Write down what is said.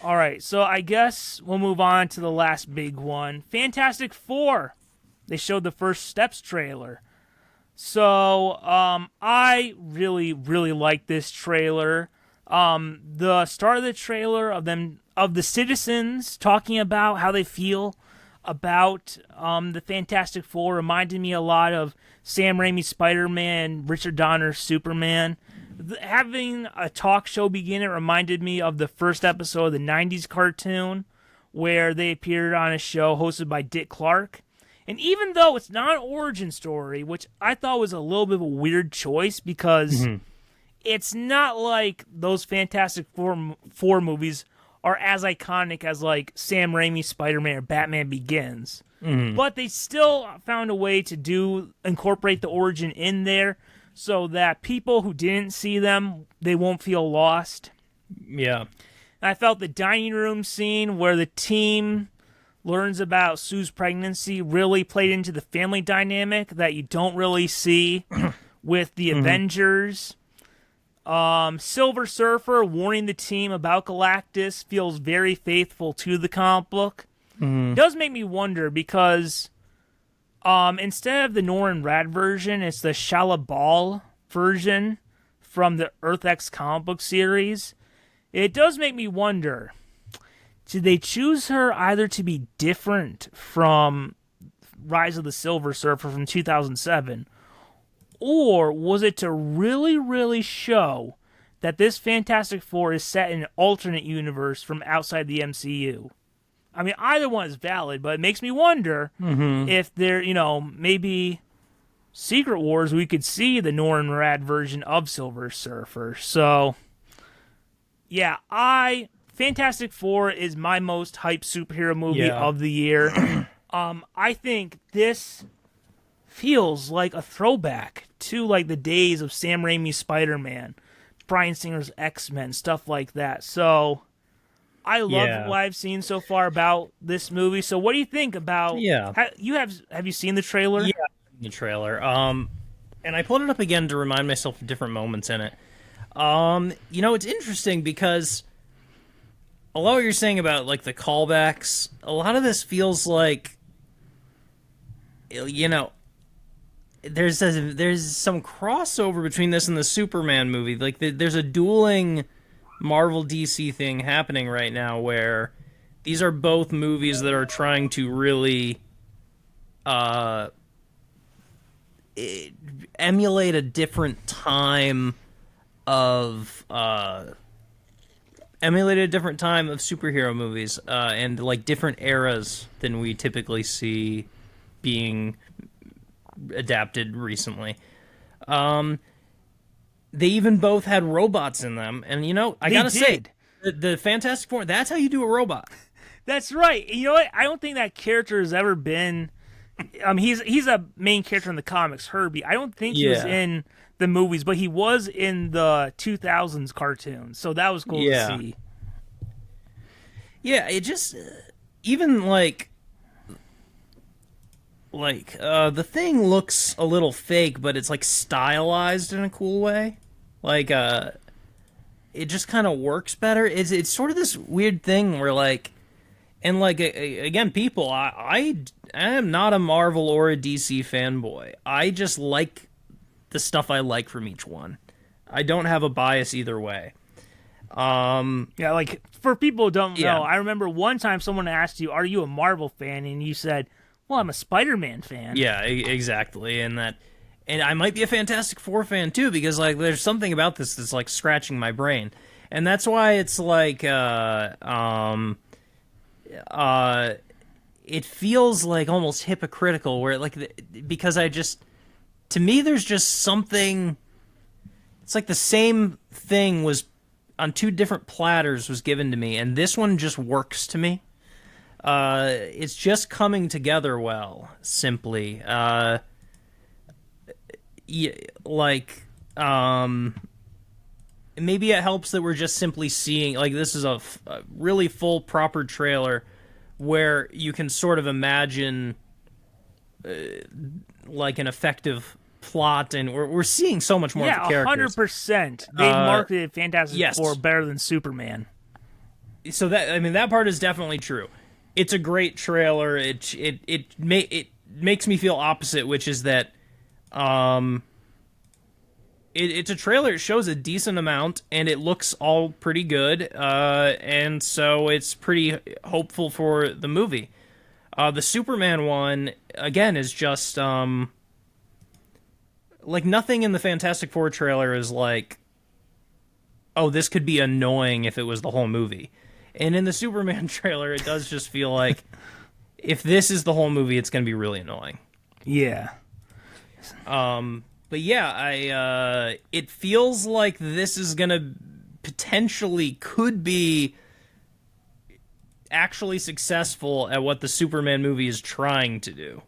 All right, so I guess we'll move on to the last big one. Fantastic Four. They showed the First Steps trailer. So, I really, really like this trailer. The start of the trailer of the citizens talking about how they feel about the Fantastic Four reminded me a lot of Sam Raimi's Spider-Man, Richard Donner's Superman. Having a talk show begin, it reminded me of the first episode of the 90s cartoon where they appeared on a show hosted by Dick Clark. And even though it's not an origin story, which I thought was a little bit of a weird choice because it's not like those Fantastic Four movies are as iconic as like Sam Raimi's Spider-Man or Batman Begins. But they still found a way to incorporate the origin in there so that people who didn't see them, they won't feel lost. Yeah. I felt the dining room scene where the team learns about Sue's pregnancy really played into the family dynamic that you don't really see with the Avengers. Silver Surfer warning the team about Galactus feels very faithful to the comic book. It does make me wonder because instead of the Norrin Rad version, it's the Shala Bal version from the Earth X comic book series. It does make me wonder, did they choose her either to be different from Rise of the Silver Surfer from 2007, or was it to really, really show that this Fantastic Four is set in an alternate universe from outside the MCU? I mean, either one is valid, but it makes me wonder if there, maybe Secret Wars, we could see the Norrin Rad version of Silver Surfer. So, yeah, Fantastic Four is my most hyped superhero movie of the year. I think this feels like a throwback to like the days of Sam Raimi's Spider-Man, Bryan Singer's X-Men, stuff like that. So I love what I've seen so far about this movie. So what do you think about? Yeah, have you seen the trailer? Yeah, the trailer. And I pulled it up again to remind myself of different moments in it. It's interesting because a lot of what you're saying about like the callbacks, a lot of this feels like, there's some crossover between this and the Superman movie. Like there's a dueling Marvel DC thing happening right now where these are both movies that are trying to really emulate a different time of superhero movies and like different eras than we typically see being adapted recently. They even both had robots in them, and I gotta say, the Fantastic Four, that's how you do a robot. That's right. You know what? I don't think that character has ever been. He's a main character in the comics, Herbie. I don't think he was in the movies, but he was in the 2000s cartoon, so that was cool to see. Yeah, it just even like the thing looks a little fake, but it's like stylized in a cool way. Like it just kind of works better. It's sort of this weird thing where like, and like again, people, I am not a Marvel or a DC fanboy. I just like the stuff I like from each one. I don't have a bias either way. Like for people who don't know, I remember one time someone asked you, "Are you a Marvel fan?" and you said, "Well, I'm a Spider-Man fan." Yeah, exactly, and I might be a Fantastic Four fan too because like there's something about this that's like scratching my brain, and that's why it's like it feels like almost hypocritical where like because to me there's just something. It's like the same thing was on two different platters was given to me, and this one just works to me. It's just coming together well, simply. Maybe it helps that we're just simply seeing, like, this is a really full, proper trailer where you can sort of imagine, like, an effective plot, and we're seeing so much more of the characters. 100%. They marketed Fantastic Four better than Superman. So that, I mean, that part is definitely true. It's a great trailer. It makes me feel opposite, which is that it's a trailer. It shows a decent amount, and it looks all pretty good, and so it's pretty hopeful for the movie. The Superman one, again, is just like nothing in the Fantastic Four trailer is like, oh, this could be annoying if it was the whole movie. And in the Superman trailer, it does just feel like if this is the whole movie, it's going to be really annoying. Yeah. But yeah, it feels like this is going to potentially could be actually successful at what the Superman movie is trying to do.